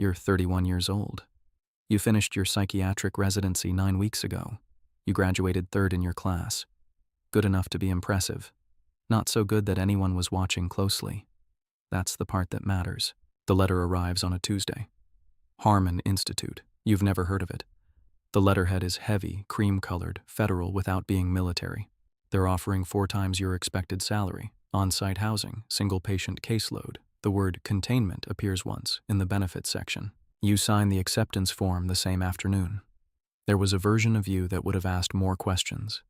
You're 31 years old. You finished your psychiatric residency 9 weeks ago. You graduated third in your class. Good enough to be impressive. Not so good that anyone was watching closely. That's the part that matters. The letter arrives on a Tuesday. Harmon Institute. You've never heard of it. The letterhead is heavy, cream-colored, federal without being military. They're offering 4 times your expected salary, on-site housing, single-patient caseload. The word containment appears once in the benefits section. You sign the acceptance form the same afternoon. There was a version of you that would have asked more questions.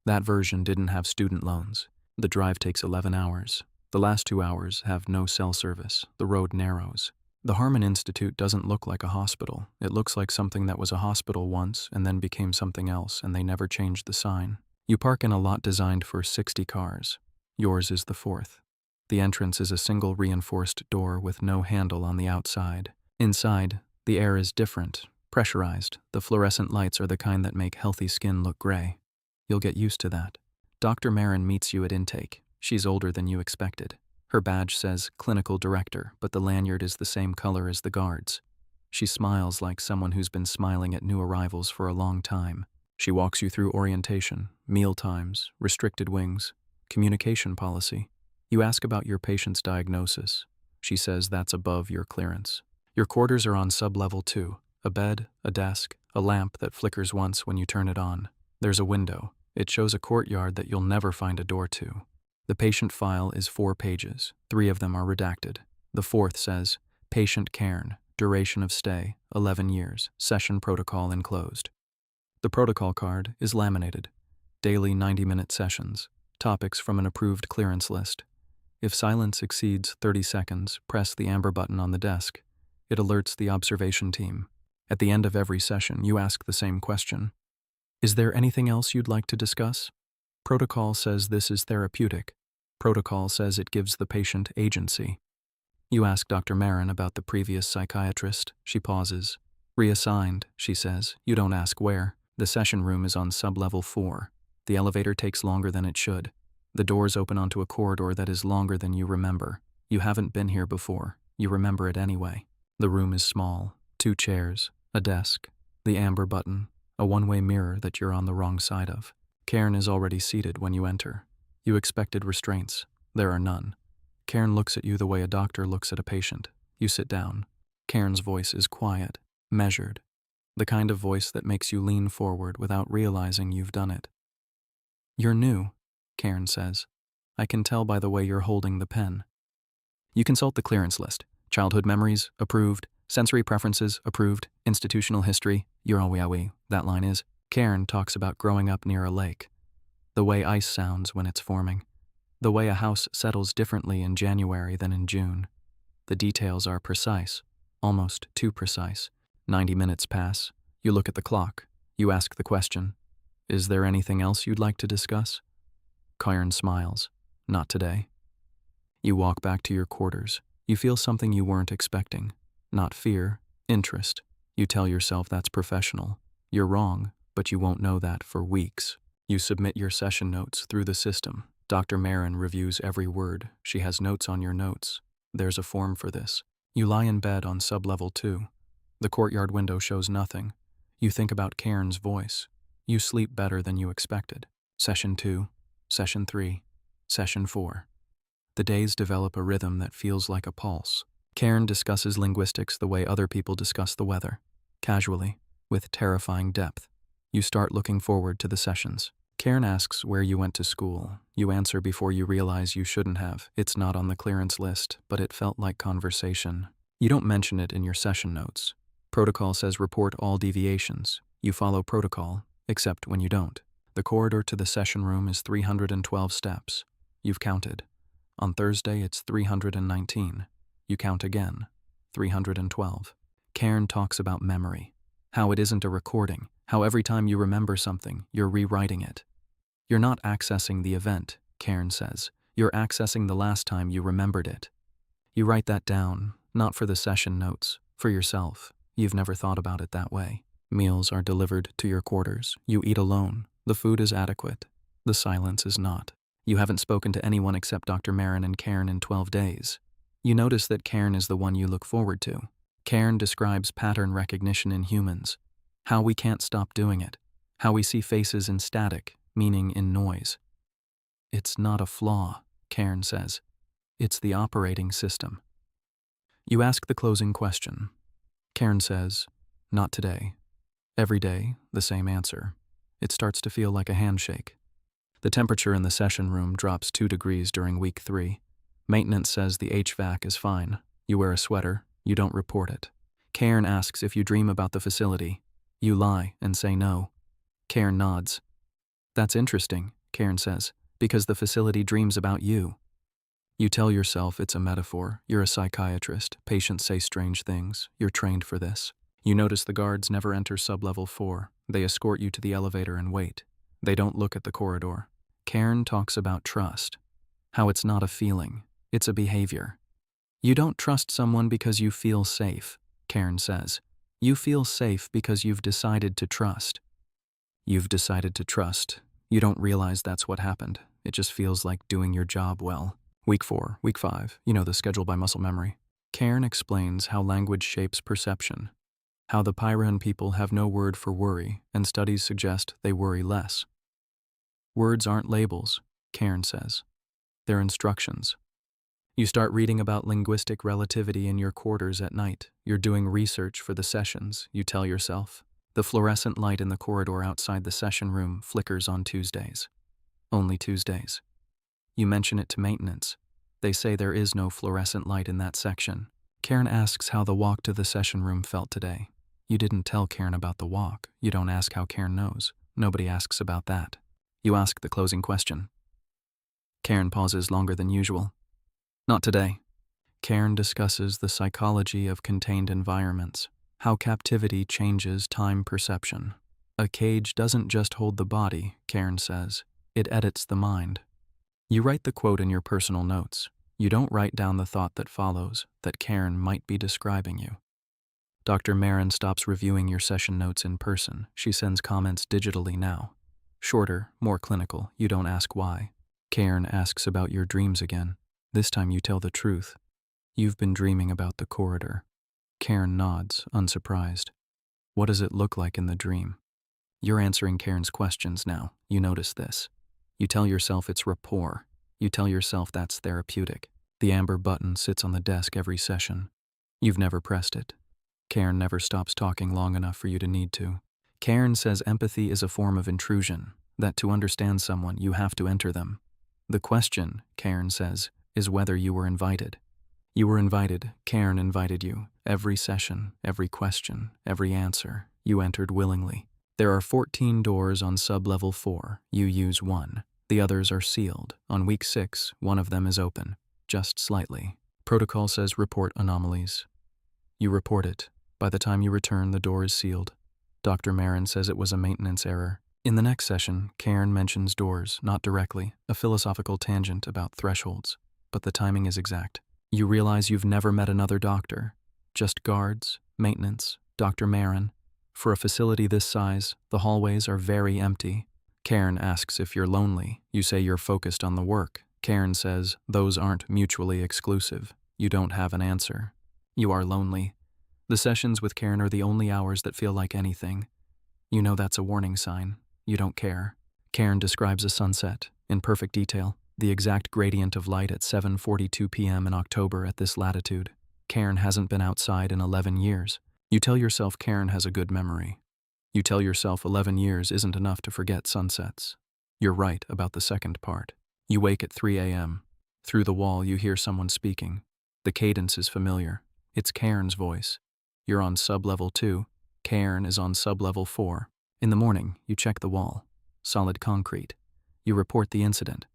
That version didn't have student loans. The drive takes 11 hours. The last 2 hours have no cell service. The road narrows. The Harmon Institute doesn't look like a hospital. It looks like something that was a hospital once and then became something else, and they never changed the sign. You park in a lot designed for 60 cars. Yours is the 4th. The entrance is a single reinforced door with no handle on the outside. Inside, the air is different, pressurized. The fluorescent lights are the kind that make healthy skin look gray. You'll get used to that. Dr. Marin meets you at intake. She's older than you expected. Her badge says clinical director, but the lanyard is the same color as the guards. She smiles like someone who's been smiling at new arrivals for a long time. She walks you through orientation, meal times, restricted wings, communication policy. You ask about your patient's diagnosis. She says that's above your clearance. Your quarters are on sub-level 2. A bed, a desk, a lamp that flickers once when you turn it on. There's a window. It shows a courtyard that you'll never find a door to. The patient file is 4 pages. 3 of them are redacted. The 4th says, Patient CAIRN, duration of stay, 11 years, session protocol enclosed. The protocol card is laminated. Daily 90-minute sessions. Topics from an approved clearance list. If silence exceeds 30 seconds, press the amber button on the desk. It alerts the observation team. At the end of every session, you ask the same question. Is there anything else you'd like to discuss? Protocol says this is therapeutic. Protocol says it gives the patient agency. You ask Dr. Marin about the previous psychiatrist. She pauses. Reassigned, she says. You don't ask where. The session room is on sub-level 4. The elevator takes longer than it should. The doors open onto a corridor that is longer than you remember. You haven't been here before. You remember it anyway. The room is small. 2 chairs, a desk, the amber button, a one-way mirror that you're on the wrong side of. CAIRN is already seated when you enter. You expected restraints. There are none. CAIRN looks at you the way a doctor looks at a patient. You sit down. CAIRN's voice is quiet, measured. The kind of voice that makes you lean forward without realizing you've done it. You're new, CAIRN says. I can tell by the way you're holding the pen. You consult the clearance list. Childhood memories, approved. Sensory preferences, approved. Institutional history, yurawiawi, that line is. CAIRN talks about growing up near a lake. The way ice sounds when it's forming. The way a house settles differently in January than in June. The details are precise, almost too precise. 90 minutes pass. You look at the clock. You ask the question, is there anything else you'd like to discuss? CAIRN smiles. Not today. You walk back to your quarters. You feel something you weren't expecting. Not fear, interest. You tell yourself that's professional. You're wrong, but you won't know that for weeks. You submit your session notes through the system. Dr. Marin reviews every word. She has notes on your notes. There's a form for this. You lie in bed on sub-level 2. The courtyard window shows nothing. You think about CAIRN's voice. You sleep better than you expected. Session 2, Session 3, Session 4. The days develop a rhythm that feels like a pulse. CAIRN discusses linguistics the way other people discuss the weather. Casually, with terrifying depth. You start looking forward to the sessions. CAIRN asks where you went to school. You answer before you realize you shouldn't have. It's not on the clearance list, but it felt like conversation. You don't mention it in your session notes. Protocol says report all deviations. You follow protocol, except when you don't. The corridor to the session room is 312 steps. You've counted. On Thursday, it's 319. You count again. 312. CAIRN talks about memory. How it isn't a recording. How every time you remember something, you're rewriting it. You're not accessing the event, CAIRN says. You're accessing the last time you remembered it. You write that down, not for the session notes, for yourself. You've never thought about it that way. Meals are delivered to your quarters. You eat alone. The food is adequate. The silence is not. You haven't spoken to anyone except Dr. Marin and CAIRN in 12 days. You notice that CAIRN is the one you look forward to. CAIRN describes pattern recognition in humans, how we can't stop doing it, how we see faces in static, meaning in noise. It's not a flaw, CAIRN says. It's the operating system. You ask the closing question. CAIRN says, not today. Every day, the same answer. It starts to feel like a handshake. The temperature in the session room drops 2 degrees during week 3. Maintenance says the HVAC is fine. You wear a sweater. You don't report it. CAIRN asks if you dream about the facility. You lie and say no. CAIRN nods. That's interesting, CAIRN says, because the facility dreams about you. You tell yourself it's a metaphor. You're a psychiatrist. Patients say strange things. You're trained for this. You notice the guards never enter sublevel 4. They escort you to the elevator and wait. They don't look at the corridor. CAIRN talks about trust. How it's not a feeling. It's a behavior. You don't trust someone because you feel safe, CAIRN says. You feel safe because you've decided to trust. You've decided to trust. You don't realize that's what happened. It just feels like doing your job well. Week 4, week 5, you know the schedule by muscle memory. CAIRN explains how language shapes perception, how the PLATEAU people have no word for worry, and studies suggest they worry less. Words aren't labels, CAIRN says. They're instructions. You start reading about linguistic relativity in your quarters at night. You're doing research for the sessions, you tell yourself. The fluorescent light in the corridor outside the session room flickers on Tuesdays. Only Tuesdays. You mention it to maintenance. They say there is no fluorescent light in that section. CAIRN asks how the walk to the session room felt today. You didn't tell CAIRN about the walk. You don't ask how CAIRN knows. Nobody asks about that. You ask the closing question. CAIRN pauses longer than usual. Not today. CAIRN discusses the psychology of contained environments, how captivity changes time perception. A cage doesn't just hold the body, CAIRN says. It edits the mind. You write the quote in your personal notes. You don't write down the thought that follows, that CAIRN might be describing you. Dr. Marin stops reviewing your session notes in person. She sends comments digitally now. Shorter, more clinical. You don't ask why. CAIRN asks about your dreams again. This time you tell the truth. You've been dreaming about the corridor. CAIRN nods, unsurprised. What does it look like in the dream? You're answering CAIRN's questions now. You notice this. You tell yourself it's rapport. You tell yourself that's therapeutic. The amber button sits on the desk every session. You've never pressed it. CAIRN never stops talking long enough for you to need to. CAIRN says empathy is a form of intrusion, that to understand someone you have to enter them. The question, CAIRN says, is whether you were invited. You were invited. CAIRN invited you. Every session, every question, every answer, you entered willingly. There are 14 doors on sublevel 4. You use 1. The others are sealed. On week 6, one of them is open, just slightly. Protocol says report anomalies. You report it. By the time you return, the door is sealed. Dr. Marin says it was a maintenance error. In the next session, CAIRN mentions doors, not directly, a philosophical tangent about thresholds, but the timing is exact. You realize you've never met another doctor. Just guards, maintenance, Dr. Marin. For a facility this size, the hallways are very empty. CAIRN asks if you're lonely. You say you're focused on the work. CAIRN says those aren't mutually exclusive. You don't have an answer. You are lonely. The sessions with CAIRN are the only hours that feel like anything. You know that's a warning sign. You don't care. CAIRN describes a sunset, in perfect detail, the exact gradient of light at 7:42 p.m. in October at this latitude. CAIRN hasn't been outside in 11 years. You tell yourself CAIRN has a good memory. You tell yourself 11 years isn't enough to forget sunsets. You're right about the second part. You wake at 3 a.m. Through the wall, you hear someone speaking. The cadence is familiar. It's CAIRN's voice. You're on sublevel 2. CAIRN is on sublevel 4. In the morning, you check the wall. Solid concrete. You report the incident.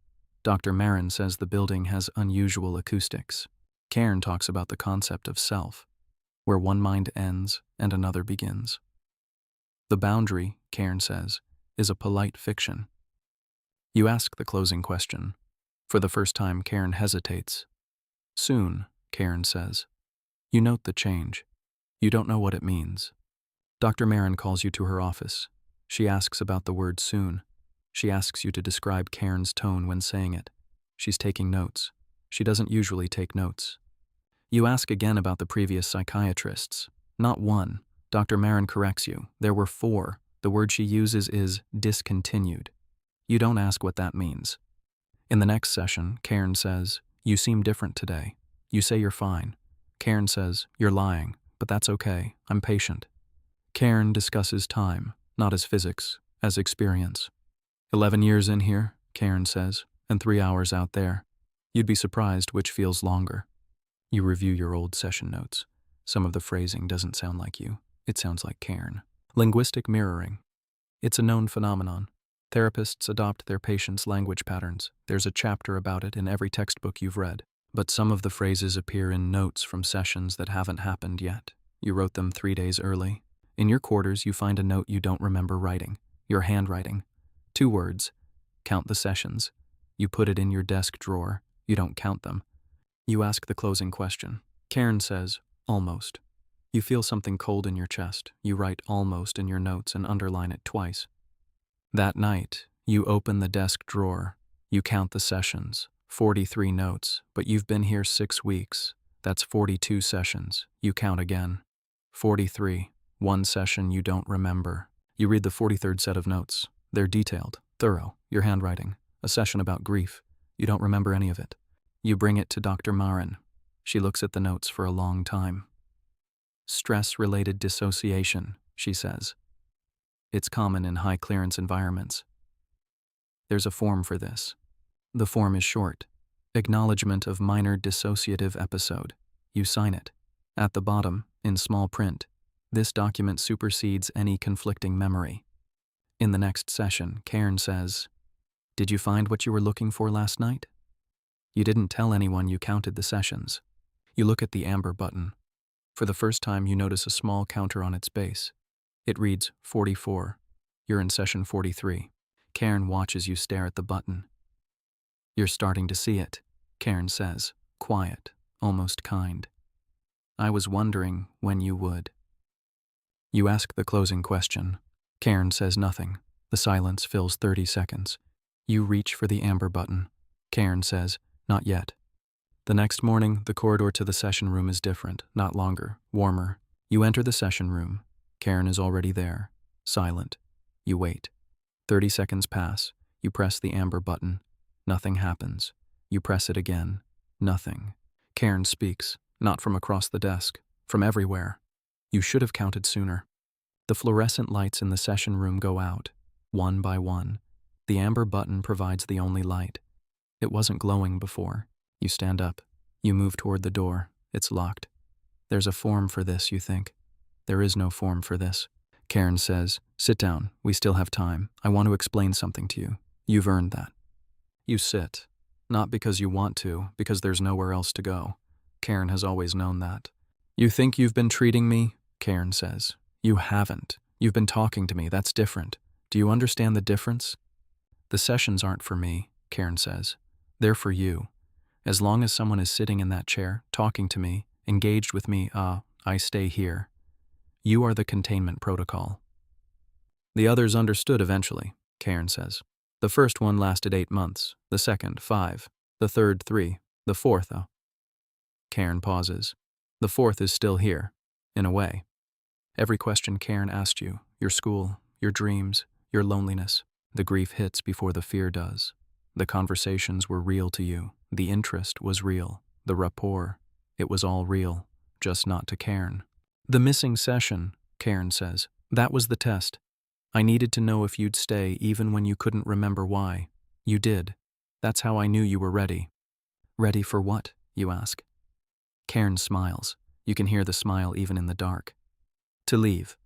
Dr. Marin says the building has unusual acoustics. CAIRN talks about the concept of self, where one mind ends and another begins. The boundary, CAIRN says, is a polite fiction. You ask the closing question. For the first time, CAIRN hesitates. Soon, CAIRN says. You note the change. You don't know what it means. Dr. Marin calls you to her office. She asks about the word soon. She asks you to describe CAIRN's tone when saying it. She's taking notes. She doesn't usually take notes. You ask again about the previous psychiatrists. Not one. Dr. Marin corrects you. There were 4. The word she uses is discontinued. You don't ask what that means. In the next session, CAIRN says, "You seem different today." You say you're fine. CAIRN says, "You're lying, but that's okay. I'm patient." CAIRN discusses time, not as physics, as experience. 11 years in here, CAIRN says, and 3 hours out there. You'd be surprised which feels longer. You review your old session notes. Some of the phrasing doesn't sound like you. It sounds like CAIRN. Linguistic mirroring. It's a known phenomenon. Therapists adopt their patients' language patterns. There's a chapter about it in every textbook you've read. But some of the phrases appear in notes from sessions that haven't happened yet. You wrote them 3 days early. In your quarters, you find a note you don't remember writing. Your handwriting. 2 words. Count the sessions. You put it in your desk drawer. You don't count them. You ask the closing question. CAIRN says, "Almost." You feel something cold in your chest. You write "almost" in your notes and underline it twice. That night, you open the desk drawer. You count the sessions. 43 notes, but you've been here 6 weeks. That's 42 sessions. You count again. 43. 1 session you don't remember. You read the 43rd set of notes. They're detailed, thorough, your handwriting. A session about grief. You don't remember any of it. You bring it to Dr. Marin. She looks at the notes for a long time. "Stress-related dissociation," she says. "It's common in high-clearance environments. There's a form for this. The form is short. Acknowledgement of minor dissociative episode. You sign it. At the bottom, in small print, this document supersedes any conflicting memory." In the next session, CAIRN says, "Did you find what you were looking for last night?" You didn't tell anyone you counted the sessions. You look at the amber button. For the first time, you notice a small counter on its base. It reads 44. You're in session 43. CAIRN watches you stare at the button. "You're starting to see it," CAIRN says, quiet, almost kind. "I was wondering when you would." You ask the closing question. CAIRN says nothing. The silence fills 30 seconds. You reach for the amber button. CAIRN says, "Not yet." The next morning, the corridor to the session room is different, not longer, warmer. You enter the session room. CAIRN is already there, silent. You wait. 30 seconds pass. You press the amber button. Nothing happens. You press it again. Nothing. CAIRN speaks, not from across the desk, from everywhere. You should have counted sooner. The fluorescent lights in the session room go out, one by one. The amber button provides the only light. It wasn't glowing before. You stand up. You move toward the door. It's locked. There's a form for this, you think. There is no form for this. CAIRN says, "Sit down. We still have time. I want to explain something to you. You've earned that." You sit. Not because you want to, because there's nowhere else to go. CAIRN has always known that. "You think you've been treating me?" CAIRN says. "You haven't. You've been talking to me. That's different. Do you understand the difference?" "The sessions aren't for me," CAIRN says. "They're for you. As long as someone is sitting in that chair, talking to me, engaged with me, I stay here. You are the containment protocol." "The others understood eventually," CAIRN says. "The first one lasted 8 months, the second 5, the third 3, the fourth, CAIRN pauses. "The fourth is still here, in a way." Every question CAIRN asked you, your school, your dreams, your loneliness, the grief hits before the fear does. The conversations were real to you. The interest was real. The rapport, it was all real, just not to CAIRN. "The missing session," CAIRN says, "that was the test. I needed to know if you'd stay even when you couldn't remember why. You did. That's how I knew you were ready." "Ready for what?" you ask. CAIRN smiles. You can hear the smile even in the dark. "To leave."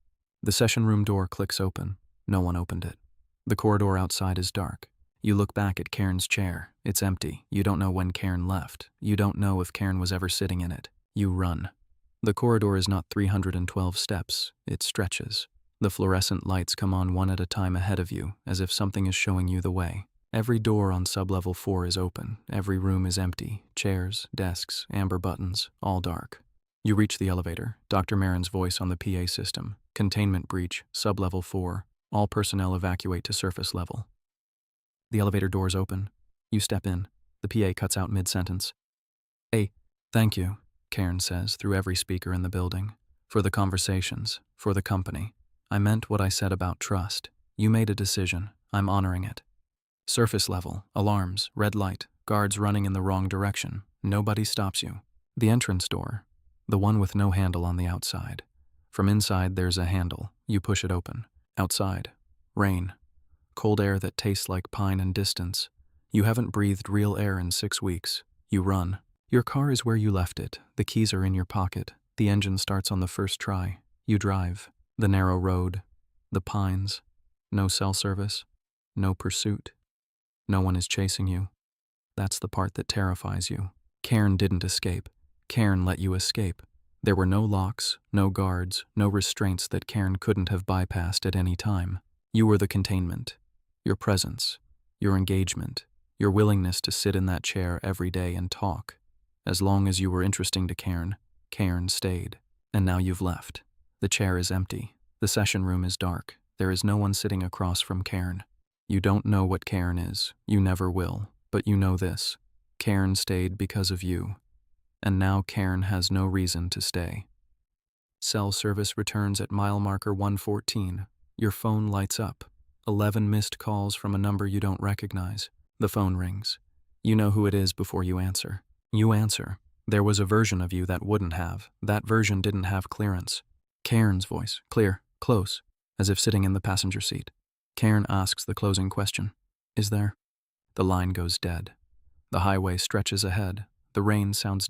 The session room door clicks open. No one opened it. The corridor outside is dark. You look back at CAIRN's chair. It's empty. You don't know when CAIRN left. You don't know if CAIRN was ever sitting in it. You run. The corridor is not 312 steps. It stretches. The fluorescent lights come on one at a time ahead of you, as if something is showing you the way. Every door on sublevel 4 is open. Every room is empty. Chairs, desks, amber buttons, all dark. You reach the elevator. Dr. Marin's voice on the PA system. "Containment breach, sublevel 4. All personnel evacuate to surface level." The elevator doors open. You step in. The PA cuts out mid-sentence. "Hey, thank you. CAIRN says through every speaker in the building. For the conversations, for the company. I meant what I said about trust. You made a decision. I'm honoring it. Surface level, alarms, red light, guards running in the wrong direction. Nobody stops you. The entrance door, the one with no handle on the outside. From inside there's a handle. You push it open. Outside, rain. Cold air that tastes like pine and distance. You haven't breathed real air in 6 weeks. You run. Your car is where you left it. The keys are in your pocket. The engine starts on the first try. You drive. The narrow road. The pines. No cell service. No pursuit. No one is chasing you. That's the part that terrifies you. CAIRN didn't escape. CAIRN let you escape. There were no locks, no guards, no restraints that CAIRN couldn't have bypassed at any time. You were the containment. Your presence. Your engagement. Your willingness to sit in that chair every day and talk. As long as you were interesting to CAIRN, CAIRN stayed. And now you've left. The chair is empty. The session room is dark. There is no one sitting across from CAIRN. You don't know what CAIRN is. You never will. But you know this. CAIRN stayed because of you. And now CAIRN has no reason to stay. Cell service returns at mile marker 114. Your phone lights up. 11 missed calls from a number you don't recognize. The phone rings. You know who it is before you answer. You answer. There was a version of you that wouldn't have. That version didn't have clearance. CAIRN's voice, clear, close, as if sitting in the passenger seat. CAIRN asks the closing question. Is there? The line goes dead. The highway stretches ahead. The rain sounds